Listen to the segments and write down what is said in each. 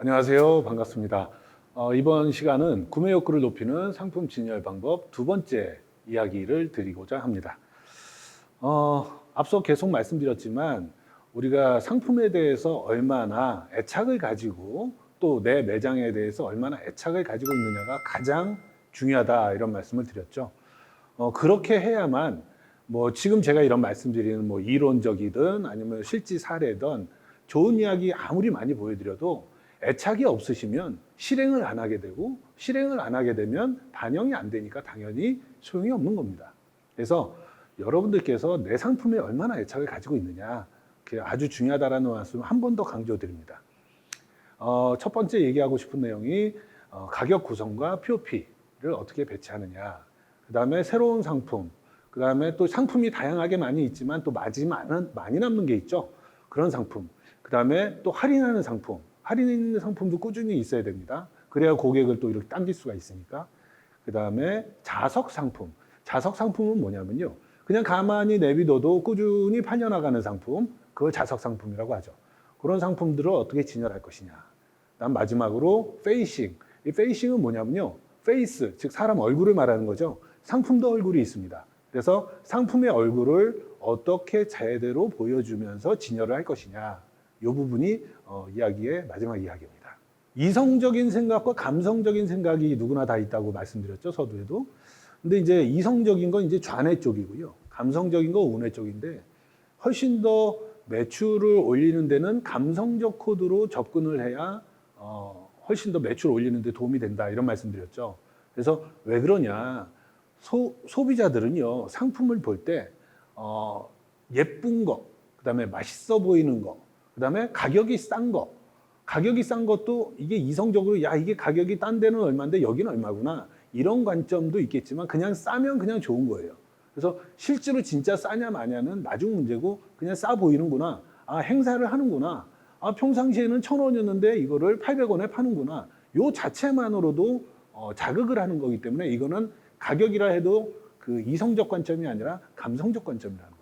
안녕하세요. 반갑습니다. 이번 시간은 구매 욕구를 높이는 상품 진열 방법 두 번째 이야기를 드리고자 합니다. 앞서 계속 말씀드렸지만 우리가 상품에 대해서 얼마나 애착을 가지고 또 내 매장에 대해서 얼마나 애착을 가지고 있느냐가 가장 중요하다 이런 말씀을 드렸죠. 그렇게 해야만 지금 제가 이런 말씀드리는 이론적이든 아니면 실제 사례든 좋은 이야기 아무리 많이 보여드려도 애착이 없으시면 실행을 안 하게 되고 실행을 안 하게 되면 반영이 안 되니까 당연히 소용이 없는 겁니다. 그래서 여러분들께서 내 상품에 얼마나 애착을 가지고 있느냐 그게 아주 중요하다라는 말씀을 한 번 더 강조드립니다. 첫 번째 얘기하고 싶은 내용이 가격 구성과 POP를 어떻게 배치하느냐, 그 다음에 새로운 상품, 그 다음에 또 상품이 다양하게 많이 있지만 또 마지막은 많이 남는 게 있죠. 그런 상품, 그 다음에 또 할인하는 상품, 할인 있는 상품도 꾸준히 있어야 됩니다. 그래야 고객을 또 이렇게 당길 수가 있으니까. 그 다음에 자석 상품. 자석 상품은 뭐냐면요, 그냥 가만히 내비둬도 꾸준히 팔려나가는 상품, 그걸 자석 상품이라고 하죠. 그런 상품들을 어떻게 진열할 것이냐. 그다음 마지막으로 페이싱. 이 페이싱은 뭐냐면요, 페이스, 즉 사람 얼굴을 말하는 거죠. 상품도 얼굴이 있습니다. 그래서 상품의 얼굴을 어떻게 제대로 보여주면서 진열을 할 것이냐. 이 부분이 이야기의 마지막 이야기입니다. 이성적인 생각과 감성적인 생각이 누구나 다 있다고 말씀드렸죠, 서두에도. 근데 이제 이성적인 건 이제 좌뇌 쪽이고요. 감성적인 건 우뇌 쪽인데 훨씬 더 매출을 올리는 데는 감성적 코드로 접근을 해야 훨씬 더 매출 올리는 데 도움이 된다 이런 말씀드렸죠. 그래서 왜 그러냐, 소비자들은요 상품을 볼 때 예쁜 거, 그 다음에 맛있어 보이는 거, 그 다음에 가격이 싼 거, 가격이 싼 것도 이게 이성적으로 야 이게 가격이 딴 데는 얼마인데 여기는 얼마구나 이런 관점도 있겠지만 그냥 싸면 그냥 좋은 거예요. 그래서 실제로 진짜 싸냐 마냐는 나중 문제고 그냥 싸 보이는구나, 아 행사를 하는구나, 아 평상시에는 1,000원이었는데 이거를 800원에 파는구나, 요 자체만으로도 자극을 하는 거기 때문에 이거는 가격이라 해도 그 이성적 관점이 아니라 감성적 관점이라는 거죠.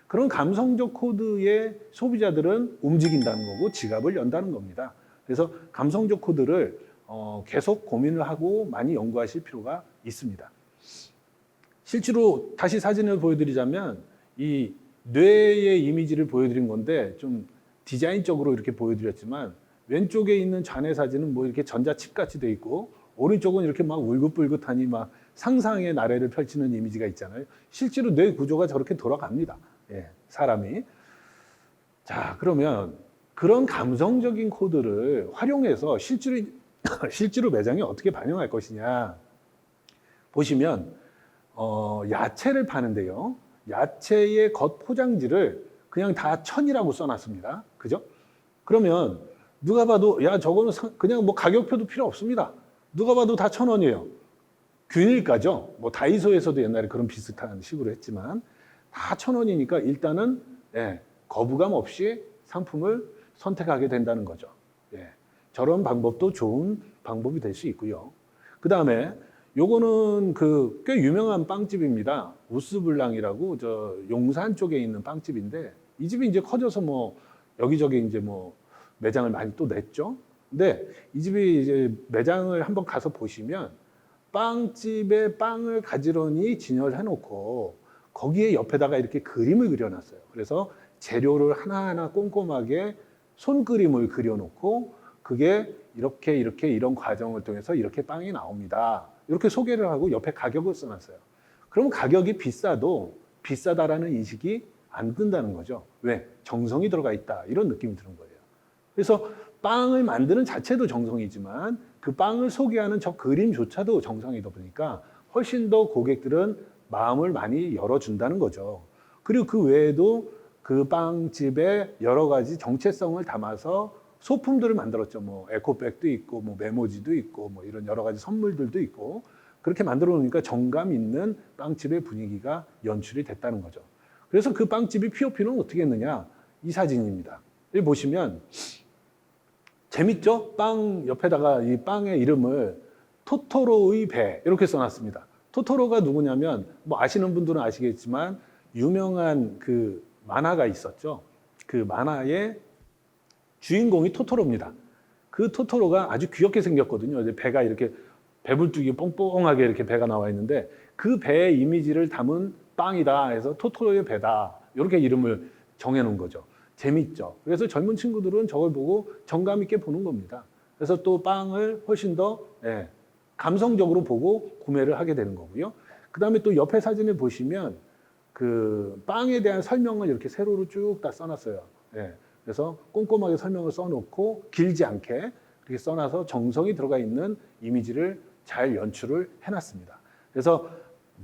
그런 감성적 코드의 소비자들은 움직인다는 거고 지갑을 연다는 겁니다. 그래서 감성적 코드를 계속 고민을 하고 많이 연구하실 필요가 있습니다. 실제로 다시 사진을 보여드리자면 이 뇌의 이미지를 보여드린 건데 좀 디자인적으로 이렇게 보여드렸지만 왼쪽에 있는 좌뇌 사진은 이렇게 전자칩 같이 돼 있고 오른쪽은 이렇게 막 울긋불긋하니 막 상상의 나래를 펼치는 이미지가 있잖아요. 실제로 뇌 구조가 저렇게 돌아갑니다. 예, 사람이. 자, 그러면 그런 감성적인 코드를 활용해서 실제로 매장에 어떻게 반영할 것이냐. 보시면 야채를 파는데요, 야채의 겉 포장지를 그냥 다 1,000이라고 써놨습니다. 그죠? 그러면 누가 봐도 야 저거는 그냥 가격표도 필요 없습니다. 누가 봐도 다 1,000원이에요. 균일가죠. 다이소에서도 옛날에 그런 비슷한 식으로 했지만 다 1,000원이니까 일단은 거부감 없이 상품을 선택하게 된다는 거죠. 저런 방법도 좋은 방법이 될 수 있고요. 그 다음에 요거는 꽤 유명한 빵집입니다. 우스블랑이라고 저 용산 쪽에 있는 빵집인데 이 집이 이제 커져서 여기저기 이제 매장을 많이 또 냈죠. 근데 이 집이 이제 매장을 한번 가서 보시면 빵집에 빵을 가지런히 진열해 놓고 거기에 옆에다가 이렇게 그림을 그려놨어요. 그래서 재료를 하나하나 꼼꼼하게 손그림을 그려놓고 그게 이렇게 이런 과정을 통해서 이렇게 빵이 나옵니다. 이렇게 소개를 하고 옆에 가격을 써놨어요. 그럼 가격이 비싸도 비싸다라는 인식이 안 든다는 거죠. 왜? 정성이 들어가 있다. 이런 느낌이 드는 거예요. 그래서 빵을 만드는 자체도 정성이지만 그 빵을 소개하는 저 그림조차도 정성이다 보니까 훨씬 더 고객들은 마음을 많이 열어준다는 거죠. 그리고 그 외에도 그 빵집에 여러 가지 정체성을 담아서 소품들을 만들었죠. 에코백도 있고, 메모지도 있고, 이런 여러 가지 선물들도 있고, 그렇게 만들어 놓으니까 정감 있는 빵집의 분위기가 연출이 됐다는 거죠. 그래서 그 빵집이 POP는 어떻게 했느냐? 이 사진입니다. 여기 보시면 재밌죠? 빵 옆에다가 이 빵의 이름을 토토로의 배 이렇게 써놨습니다. 토토로가 누구냐면 아시는 분들은 아시겠지만 유명한 그 만화가 있었죠. 그 만화의 주인공이 토토로입니다. 그 토토로가 아주 귀엽게 생겼거든요. 이제 배가 이렇게 배불뚝이 뽕뽕하게 이렇게 배가 나와 있는데 그 배의 이미지를 담은 빵이다 해서 토토로의 배다. 이렇게 이름을 정해 놓은 거죠. 재밌죠. 그래서 젊은 친구들은 저걸 보고 정감 있게 보는 겁니다. 그래서 또 빵을 훨씬 더 감성적으로 보고 구매를 하게 되는 거고요. 그 다음에 또 옆에 사진을 보시면 그 빵에 대한 설명을 이렇게 세로로 쭉 다 써놨어요. 그래서 꼼꼼하게 설명을 써놓고 길지 않게 이렇게 써놔서 정성이 들어가 있는 이미지를 잘 연출을 해놨습니다. 그래서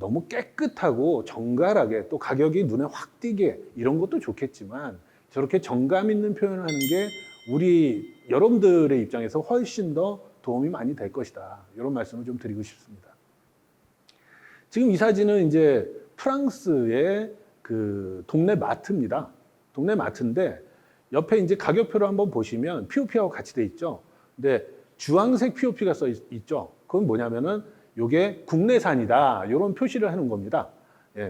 너무 깨끗하고 정갈하게 또 가격이 눈에 확 띄게 이런 것도 좋겠지만 저렇게 정감 있는 표현을 하는 게 우리 여러분들의 입장에서 훨씬 더 도움이 많이 될 것이다. 이런 말씀을 좀 드리고 싶습니다. 지금 이 사진은 이제 프랑스의 그 동네 마트입니다. 동네 마트인데 옆에 이제 가격표를 한번 보시면 POP하고 같이 돼 있죠. 근데 주황색 POP가 써 있죠. 그건 뭐냐면은 요게 국내산이다. 이런 표시를 해놓은 겁니다.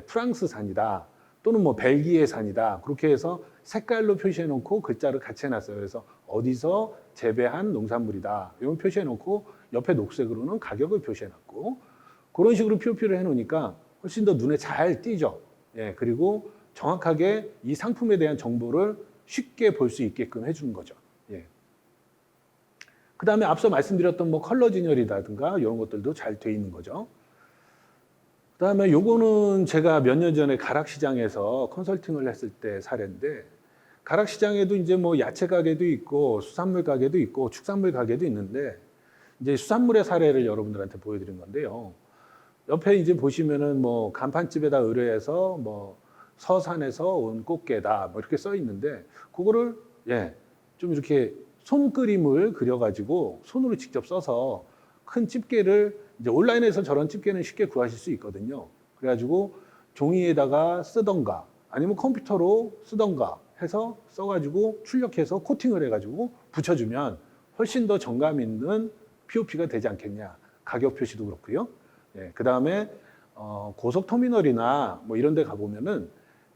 프랑스산이다. 또는 뭐 벨기에산이다. 그렇게 해서 색깔로 표시해 놓고 글자를 같이 해놨어요. 그래서 어디서 재배한 농산물이다. 이런 표시해 놓고 옆에 녹색으로는 가격을 표시해 놨고 그런 식으로 POP를 해 놓으니까 훨씬 더 눈에 잘 띄죠. 그리고 정확하게 이 상품에 대한 정보를 쉽게 볼 수 있게끔 해주는 거죠. 그 다음에 앞서 말씀드렸던 뭐 컬러 진열이라든가 이런 것들도 잘 돼 있는 거죠. 그 다음에 요거는 제가 몇 년 전에 가락시장에서 컨설팅을 했을 때 사례인데 가락시장에도 이제 뭐 야채 가게도 있고 수산물 가게도 있고 축산물 가게도 있는데 이제 수산물의 사례를 여러분들한테 보여드린 건데요. 옆에 이제 보시면은 뭐 간판집에다 의뢰해서 뭐 서산에서 온 꽃게다 뭐 이렇게 써 있는데 그거를 좀 이렇게 손그림을 그려가지고 손으로 직접 써서 큰 집게를 이제 온라인에서 저런 집게는 쉽게 구하실 수 있거든요. 그래가지고 종이에다가 쓰던가 아니면 컴퓨터로 쓰던가 해서 써가지고 출력해서 코팅을 해가지고 붙여주면 훨씬 더 정감 있는 POP가 되지 않겠냐. 가격 표시도 그렇고요. 그 다음에 고속터미널이나 뭐 이런 데 가보면은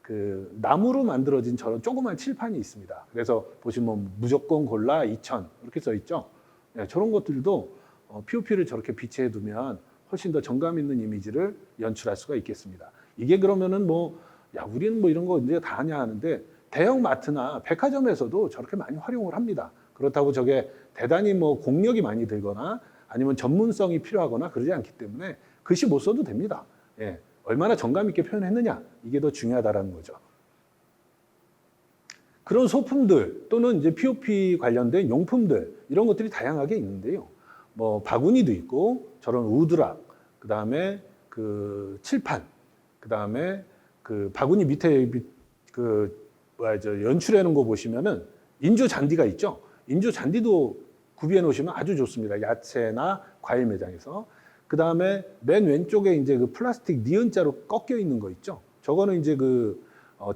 그 나무로 만들어진 저런 조그만 칠판이 있습니다. 그래서 보시면 무조건 골라 2,000 이렇게 써 있죠. 저런 것들도 POP를 저렇게 비치해 두면 훨씬 더 정감 있는 이미지를 연출할 수가 있겠습니다. 이게 그러면은 뭐, 야, 우리는 뭐 이런 거 이제 다 하냐 하는데 대형 마트나 백화점에서도 저렇게 많이 활용을 합니다. 그렇다고 저게 대단히 뭐 공력이 많이 들거나 아니면 전문성이 필요하거나 그러지 않기 때문에 글씨 못 써도 됩니다. 얼마나 정감 있게 표현했느냐 이게 더 중요하다라는 거죠. 그런 소품들 또는 이제 POP 관련된 용품들 이런 것들이 다양하게 있는데요. 뭐 바구니도 있고 저런 우드락, 그 다음에 그 칠판, 그 다음에 그 바구니 밑에 연출해 놓은 거 보시면은 인조 잔디가 있죠. 인조 잔디도 구비해 놓으시면 아주 좋습니다. 야채나 과일 매장에서. 그 다음에 맨 왼쪽에 이제 그 플라스틱 니은자로 꺾여 있는 거 있죠. 저거는 이제 그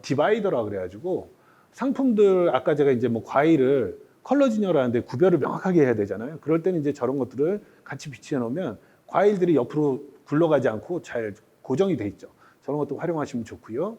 디바이더라 그래가지고 상품들 아까 제가 이제 뭐 과일을 컬러 진열하는데 구별을 명확하게 해야 되잖아요. 그럴 때는 이제 저런 것들을 같이 비치해 놓으면 과일들이 옆으로 굴러가지 않고 잘 고정이 돼 있죠. 저런 것도 활용하시면 좋고요.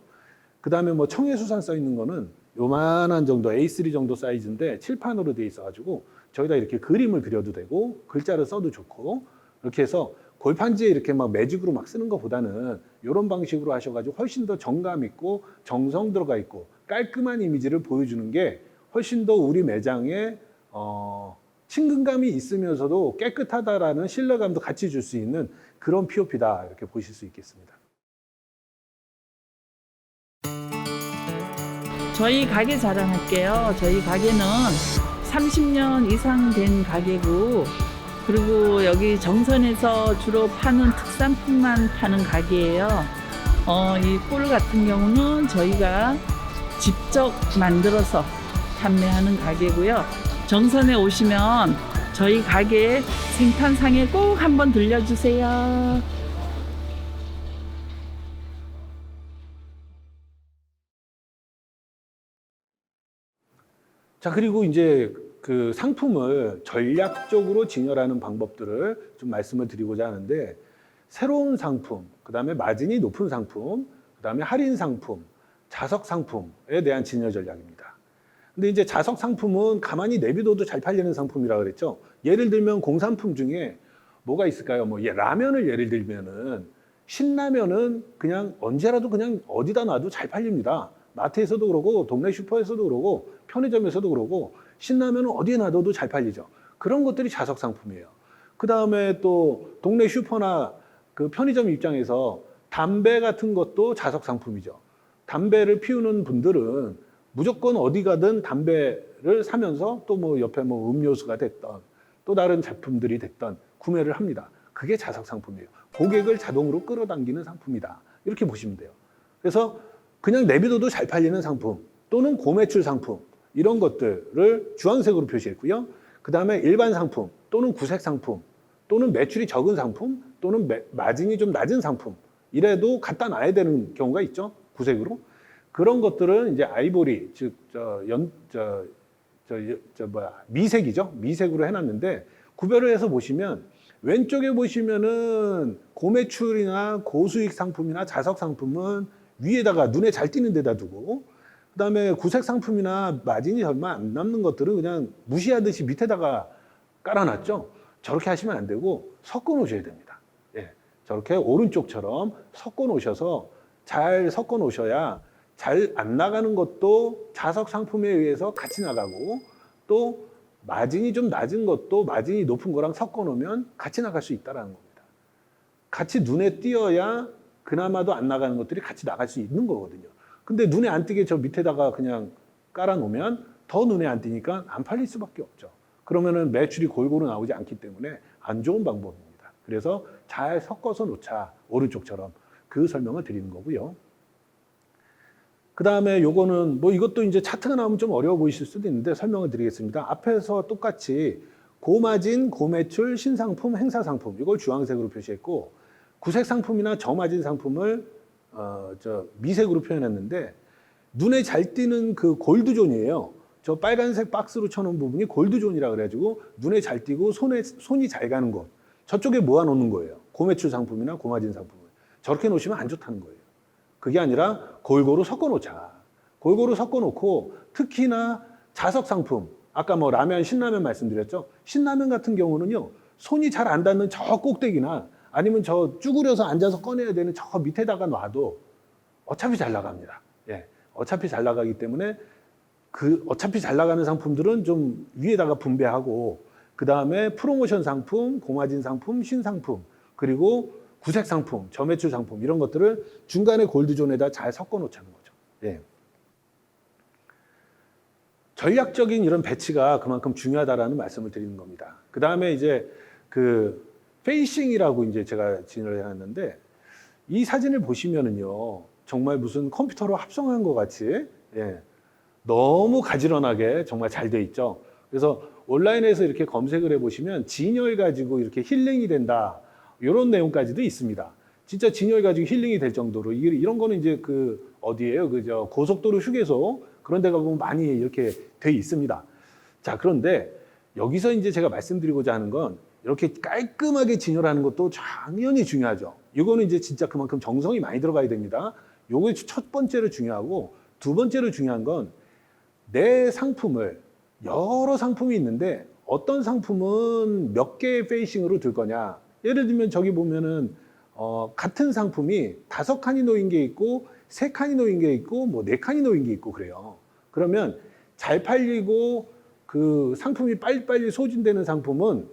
그 다음에 뭐 청해수산 써 있는 거는 요만한 정도 A3 정도 사이즈인데 칠판으로 돼 있어가지고 저기다 이렇게 그림을 그려도 되고 글자를 써도 좋고 이렇게 해서 골판지에 이렇게 막 매직으로 막 쓰는 것보다는 이런 방식으로 하셔가지고 훨씬 더 정감 있고 정성 들어가 있고 깔끔한 이미지를 보여주는 게 훨씬 더 우리 매장에 친근감이 있으면서도 깨끗하다라는 신뢰감도 같이 줄 수 있는 그런 POP다 이렇게 보실 수 있겠습니다. 저희 가게 자랑할게요. 저희 가게는 30년 이상 된 가게고 그리고 여기 정선에서 주로 파는 특산품만 파는 가게예요. 이 꿀 같은 경우는 저희가 직접 만들어서 판매하는 가게고요. 정선에 오시면 저희 가게 생탄상에 꼭 한번 들려주세요. 자, 그리고 이제 그 상품을 전략적으로 진열하는 방법들을 좀 말씀을 드리고자 하는데 새로운 상품, 그 다음에 마진이 높은 상품, 그 다음에 할인 상품, 자석 상품에 대한 진열 전략입니다. 근데 이제 자석 상품은 가만히 내비둬도 잘 팔리는 상품이라 그랬죠. 예를 들면 공산품 중에 뭐가 있을까요? 뭐 라면을 예를 들면은 신라면은 그냥 언제라도 그냥 어디다 놔도 잘 팔립니다. 마트에서도 그러고 동네 슈퍼에서도 그러고 편의점에서도 그러고 신라면은 어디에 놔둬도 잘 팔리죠. 그런 것들이 자석 상품이에요. 그 다음에 또 동네 슈퍼나 그 편의점 입장에서 담배 같은 것도 자석 상품이죠. 담배를 피우는 분들은 무조건 어디 가든 담배를 사면서 또 뭐 옆에 뭐 음료수가 됐던 또 다른 제품들이 됐던 구매를 합니다. 그게 자석 상품이에요. 고객을 자동으로 끌어당기는 상품이다. 이렇게 보시면 돼요. 그래서 그냥 내비둬도 잘 팔리는 상품 또는 고매출 상품 이런 것들을 주황색으로 표시했고요. 그 다음에 일반 상품 또는 구색 상품 또는 매출이 적은 상품 또는 마진이 좀 낮은 상품 이래도 갖다 놔야 되는 경우가 있죠. 구색으로. 그런 것들은 이제 아이보리, 즉, 미색이죠. 미색으로 해놨는데 구별을 해서 보시면 왼쪽에 보시면은 고매출이나 고수익 상품이나 자석 상품은 위에다가 눈에 잘 띄는 데다 두고 그다음에 구색 상품이나 마진이 얼마 안 남는 것들은 그냥 무시하듯이 밑에다가 깔아놨죠. 저렇게 하시면 안 되고 섞어 놓으셔야 됩니다. 예, 저렇게 오른쪽처럼 섞어 놓으셔서 잘 섞어 놓으셔야 잘 안 나가는 것도 자석 상품에 의해서 같이 나가고 또 마진이 좀 낮은 것도 마진이 높은 거랑 섞어 놓으면 같이 나갈 수 있다는 겁니다. 같이 눈에 띄어야 그나마도 안 나가는 것들이 같이 나갈 수 있는 거거든요. 근데 눈에 안 띄게 저 밑에다가 그냥 깔아 놓으면 더 눈에 안 띄니까 안 팔릴 수밖에 없죠. 그러면은 매출이 골고루 나오지 않기 때문에 안 좋은 방법입니다. 그래서 잘 섞어서 놓자. 오른쪽처럼 그 설명을 드리는 거고요. 그 다음에 요거는 뭐 이것도 이제 차트가 나오면 좀 어려워 보이실 수도 있는데 설명을 드리겠습니다. 앞에서 똑같이 고마진, 고매출, 신상품, 행사상품 이걸 주황색으로 표시했고 구색 상품이나 저마진 상품을 미색으로 표현했는데 눈에 잘 띄는 그 골드존이에요. 저 빨간색 박스로 쳐놓은 부분이 골드존이라 그래가지고 눈에 잘 띄고 손이 잘 가는 곳 저쪽에 모아놓는 거예요. 고매출 상품이나 고마진 상품을 저렇게 놓으시면 안 좋다는 거예요. 그게 아니라 골고루 섞어 놓자. 골고루 섞어 놓고 특히나 자석 상품 아까 뭐 라면, 신라면 말씀드렸죠. 신라면 같은 경우는요. 손이 잘 안 닿는 저 꼭대기나 아니면 저 쭈그려서 앉아서 꺼내야 되는 저 밑에다가 놔도 어차피 잘 나갑니다. 예, 어차피 잘 나가기 때문에 그 어차피 잘 나가는 상품들은 좀 위에다가 분배하고 그 다음에 프로모션 상품, 고마진 상품, 신상품 그리고 구색 상품, 저매출 상품 이런 것들을 중간에 골드존에다 잘 섞어 놓자는 거죠. 예. 전략적인 이런 배치가 그만큼 중요하다라는 말씀을 드리는 겁니다. 그 다음에 이제 그 페이싱이라고 이제 제가 진열을 해놨는데 이 사진을 보시면은요 정말 무슨 컴퓨터로 합성한 것 같이 예, 너무 가지런하게 정말 잘 돼 있죠. 그래서 온라인에서 이렇게 검색을 해보시면 진열 가지고 이렇게 힐링이 된다 이런 내용까지도 있습니다. 진짜 진열 가지고 힐링이 될 정도로 이런 거는 이제 그 어디예요? 그저 고속도로 휴게소 그런 데 가보면 많이 이렇게 돼 있습니다. 자 그런데 여기서 이제 제가 말씀드리고자 하는 건 이렇게 깔끔하게 진열하는 것도 당연히 중요하죠. 이거는 이제 진짜 그만큼 정성이 많이 들어가야 됩니다. 요게 첫 번째로 중요하고 두 번째로 중요한 건 내 상품을 여러 상품이 있는데 어떤 상품은 몇 개의 페이싱으로 들 거냐. 예를 들면 저기 보면은 같은 상품이 5칸이 놓인 게 있고 3칸이 놓인 게 있고 뭐 4칸이 놓인 게 있고 그래요. 그러면 잘 팔리고 그 상품이 빨리빨리 소진되는 상품은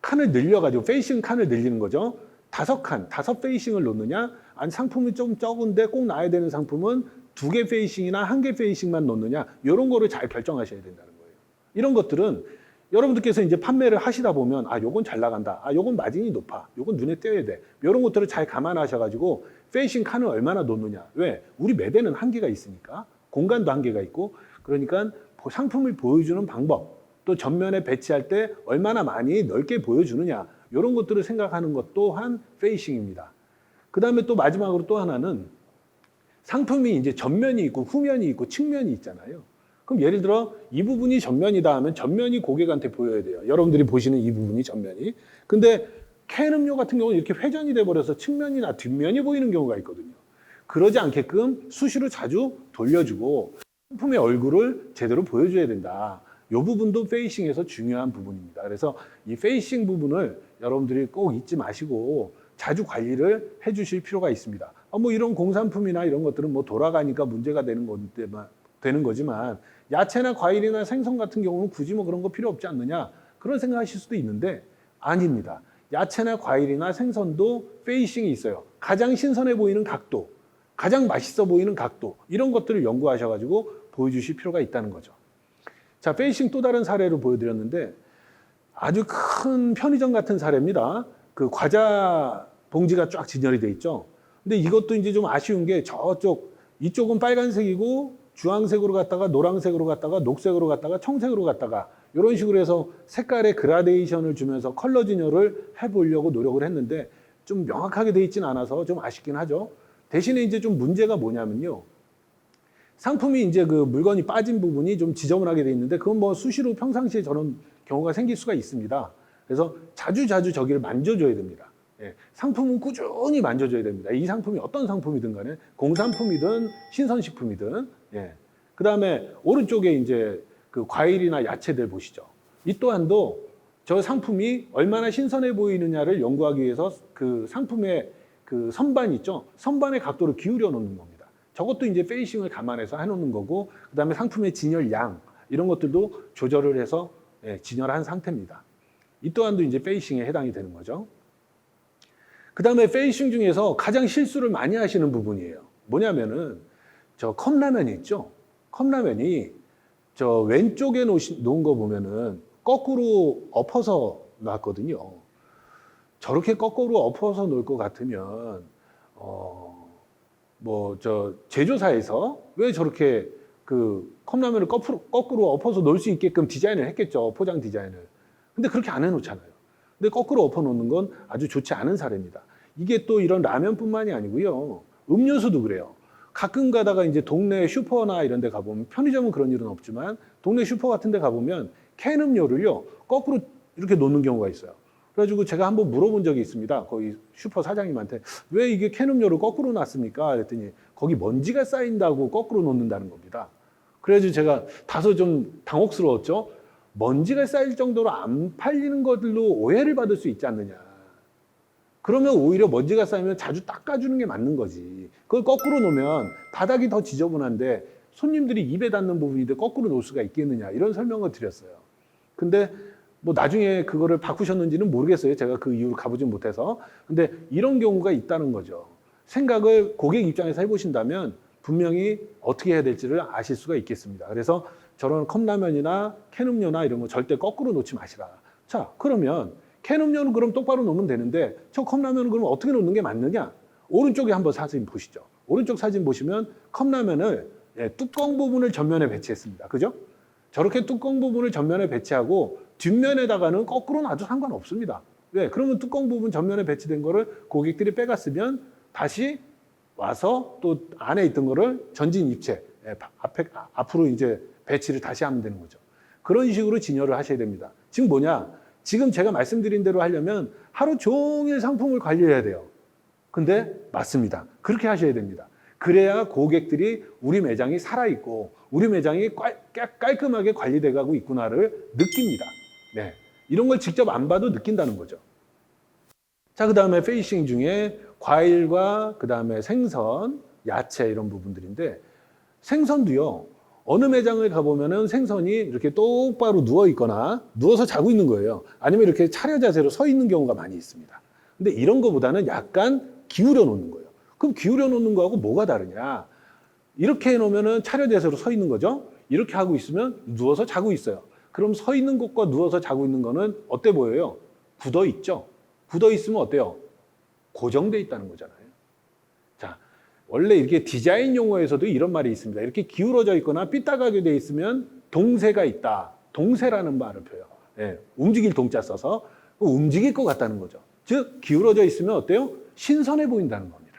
칸을 늘려가지고 페이싱 칸을 늘리는 거죠. 5칸, 5페이싱을 놓느냐 아니 상품이 좀 적은데 꼭 나야 되는 상품은 2개 페이싱이나 1개 페이싱만 놓느냐 이런 거를 잘 결정하셔야 된다는 거예요. 이런 것들은 여러분들께서 이제 판매를 하시다 보면 아 요건 잘 나간다. 아 요건 마진이 높아. 요건 눈에 띄어야 돼. 이런 것들을 잘 감안하셔가지고 페이싱 칸을 얼마나 놓느냐. 왜? 우리 매대는 한계가 있으니까 공간도 한계가 있고 그러니까 상품을 보여주는 방법 또 전면에 배치할 때 얼마나 많이 넓게 보여주느냐 이런 것들을 생각하는 것 또한 페이싱입니다. 그 다음에 또 마지막으로 또 하나는 상품이 이제 전면이 있고 후면이 있고 측면이 있잖아요. 그럼 예를 들어 이 부분이 전면이다 하면 전면이 고객한테 보여야 돼요. 여러분들이 보시는 이 부분이 전면이. 근데 캔 음료 같은 경우는 이렇게 회전이 돼버려서 측면이나 뒷면이 보이는 경우가 있거든요. 그러지 않게끔 수시로 자주 돌려주고 상품의 얼굴을 제대로 보여줘야 된다. 이 부분도 페이싱에서 중요한 부분입니다. 그래서 이 페이싱 부분을 여러분들이 꼭 잊지 마시고 자주 관리를 해주실 필요가 있습니다. 뭐 이런 공산품이나 이런 것들은 뭐 돌아가니까 문제가 되는 거지만 야채나 과일이나 생선 같은 경우는 굳이 뭐 그런 거 필요 없지 않느냐 그런 생각하실 수도 있는데 아닙니다. 야채나 과일이나 생선도 페이싱이 있어요. 가장 신선해 보이는 각도, 가장 맛있어 보이는 각도 이런 것들을 연구하셔가지고 보여주실 필요가 있다는 거죠. 자, 페이싱 또 다른 사례로 보여드렸는데 아주 큰 편의점 같은 사례입니다. 그 과자 봉지가 쫙 진열이 돼 있죠. 근데 이것도 이제 좀 아쉬운 게 이쪽은 빨간색이고 주황색으로 갔다가 노란색으로 갔다가 녹색으로 갔다가 청색으로 갔다가 이런 식으로 해서 색깔의 그라데이션을 주면서 컬러 진열을 해보려고 노력을 했는데 좀 명확하게 돼 있지는 않아서 좀 아쉽긴 하죠. 대신에 이제 좀 문제가 뭐냐면요. 상품이 이제 그 물건이 빠진 부분이 좀 지저분하게 돼 있는데 그건 뭐 수시로 평상시에 저런 경우가 생길 수가 있습니다. 그래서 자주 저기를 만져줘야 됩니다. 예, 상품은 꾸준히 만져줘야 됩니다. 이 상품이 어떤 상품이든 간에 공산품이든 신선식품이든 예. 그 다음에 오른쪽에 이제 그 과일이나 야채들 보시죠. 이 또한도 저 상품이 얼마나 신선해 보이느냐를 연구하기 위해서 그 상품의 그 선반 있죠. 선반의 각도를 기울여 놓는 겁니다. 저것도 이제 페이싱을 감안해서 해놓는 거고 그 다음에 상품의 진열 양 이런 것들도 조절을 해서 예, 진열한 상태입니다. 이 또한도 이제 페이싱에 해당이 되는 거죠. 그 다음에 페이싱 중에서 가장 실수를 많이 하시는 부분이에요. 뭐냐면은 저 컵라면이 있죠. 컵라면이 저 왼쪽에 놓은 거 보면은 거꾸로 엎어서 놨거든요. 저렇게 거꾸로 엎어서 놓을 것 같으면 뭐 저 제조사에서 왜 저렇게 그 컵라면을 거꾸로 엎어서 놓을 수 있게끔 디자인을 했겠죠. 포장 디자인을. 근데 그렇게 안 해놓잖아요. 근데 거꾸로 엎어 놓는 건 아주 좋지 않은 사례입니다. 이게 또 이런 라면뿐만이 아니고요. 음료수도 그래요. 가끔 가다가 이제 동네 슈퍼나 이런 데 가보면 편의점은 그런 일은 없지만 동네 슈퍼 같은 데 가보면 캔 음료를요. 거꾸로 이렇게 놓는 경우가 있어요. 그래가지고 제가 한번 물어본 적이 있습니다. 거기 슈퍼 사장님한테 왜 이게 캔 음료를 거꾸로 놨습니까? 그랬더니 거기 먼지가 쌓인다고 거꾸로 놓는다는 겁니다. 그래가지고 제가 다소 좀 당혹스러웠죠. 먼지가 쌓일 정도로 안 팔리는 것들로 오해를 받을 수 있지 않느냐. 그러면 오히려 먼지가 쌓이면 자주 닦아주는 게 맞는 거지. 그걸 거꾸로 놓으면 바닥이 더 지저분한데 손님들이 입에 닿는 부분인데 거꾸로 놓을 수가 있겠느냐. 이런 설명을 드렸어요. 근데 뭐 나중에 그거를 바꾸셨는지는 모르겠어요. 제가 그 이유를 가보진 못해서. 근데 이런 경우가 있다는 거죠. 생각을 고객 입장에서 해보신다면 분명히 어떻게 해야 될지를 아실 수가 있겠습니다. 그래서 저런 컵라면이나 캔음료나 이런 거 절대 거꾸로 놓지 마시라. 자, 그러면 캔음료는 그럼 똑바로 놓으면 되는데 저 컵라면은 그럼 어떻게 놓는 게 맞느냐? 오른쪽에 한번 사진 보시죠. 오른쪽 사진 보시면 컵라면을 뚜껑 부분을 전면에 배치했습니다. 그죠? 저렇게 뚜껑 부분을 전면에 배치하고 뒷면에다가는 거꾸로 놔도 상관없습니다. 왜? 그러면 뚜껑 부분 전면에 배치된 거를 고객들이 빼갔으면 다시 와서 또 안에 있던 거를 전진 입체 앞으로 이제 배치를 다시 하면 되는 거죠. 그런 식으로 진열을 하셔야 됩니다. 지금 뭐냐? 지금 제가 말씀드린 대로 하려면 하루 종일 상품을 관리해야 돼요. 근데 맞습니다. 그렇게 하셔야 됩니다. 그래야 고객들이 우리 매장이 살아있고 우리 매장이 깔끔하게 관리돼 가고 있구나를 느낍니다. 네. 이런 걸 직접 안 봐도 느낀다는 거죠. 자, 그 다음에 페이싱 중에 과일과 그 다음에 생선, 야채 이런 부분들인데 생선도요. 어느 매장을 가보면은 생선이 이렇게 똑바로 누워 있거나 누워서 자고 있는 거예요. 아니면 이렇게 차려 자세로 서 있는 경우가 많이 있습니다. 근데 이런 거보다는 약간 기울여 놓는 거예요. 그럼 기울여 놓는 거하고 뭐가 다르냐? 이렇게 해놓으면은 차려 자세로 서 있는 거죠. 이렇게 하고 있으면 누워서 자고 있어요. 그럼 서 있는 것과 누워서 자고 있는 거는 어때 보여요? 굳어 있죠? 굳어 있으면 어때요? 고정돼 있다는 거잖아요. 자, 원래 이렇게 디자인 용어에서도 이런 말이 있습니다. 이렇게 기울어져 있거나 삐딱하게 돼 있으면 동세가 있다. 동세라는 말을 펴요. 예, 움직일 동자 써서 움직일 것 같다는 거죠. 즉 기울어져 있으면 어때요? 신선해 보인다는 겁니다.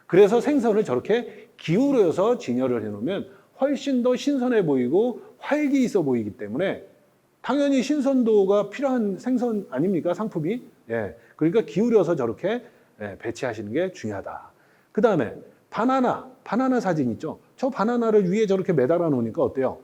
그래서 생선을 저렇게 기울여서 진열을 해놓으면 훨씬 더 신선해 보이고 활기 있어 보이기 때문에 당연히 신선도가 필요한 생선 아닙니까? 상품이. 예, 그러니까 기울여서 저렇게 배치하시는 게 중요하다. 그 다음에 바나나 사진 있죠? 저 바나나를 위에 저렇게 매달아 놓으니까 어때요?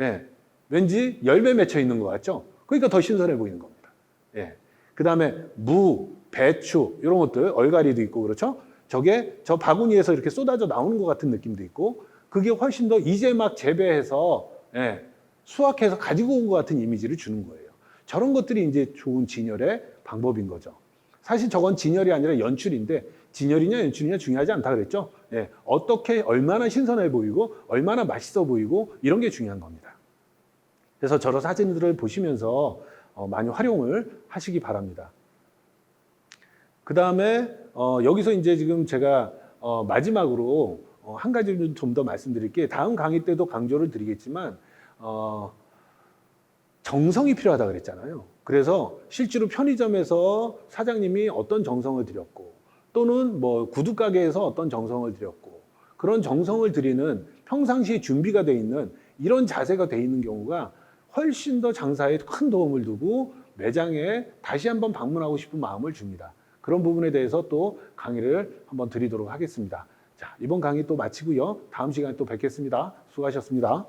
예, 왠지 열매 맺혀 있는 것 같죠? 그러니까 더 신선해 보이는 겁니다. 예. 그 다음에 무, 배추 이런 것들, 얼갈이도 있고 그렇죠? 저게 저 바구니에서 이렇게 쏟아져 나오는 것 같은 느낌도 있고 그게 훨씬 더 이제 막 재배해서 예, 수확해서 가지고 온 것 같은 이미지를 주는 거예요. 저런 것들이 이제 좋은 진열의 방법인 거죠. 사실 저건 진열이 아니라 연출인데 진열이냐 연출이냐 중요하지 않다 그랬죠? 예, 어떻게 얼마나 신선해 보이고 얼마나 맛있어 보이고 이런 게 중요한 겁니다. 그래서 저런 사진들을 보시면서 많이 활용을 하시기 바랍니다. 그 다음에 여기서 이제 지금 제가 마지막으로 한 가지를 좀 더 말씀드릴게요. 다음 강의 때도 강조를 드리겠지만 정성이 필요하다 그랬잖아요. 그래서 실제로 편의점에서 사장님이 어떤 정성을 들였고 또는 뭐 구두 가게에서 어떤 정성을 들였고 그런 정성을 들이는 평상시에 준비가 돼 있는 이런 자세가 돼 있는 경우가 훨씬 더 장사에 큰 도움을 두고 매장에 다시 한번 방문하고 싶은 마음을 줍니다. 그런 부분에 대해서 또 강의를 한번 드리도록 하겠습니다. 자, 이번 강의 또 마치고요. 다음 시간에 또 뵙겠습니다. 수고하셨습니다.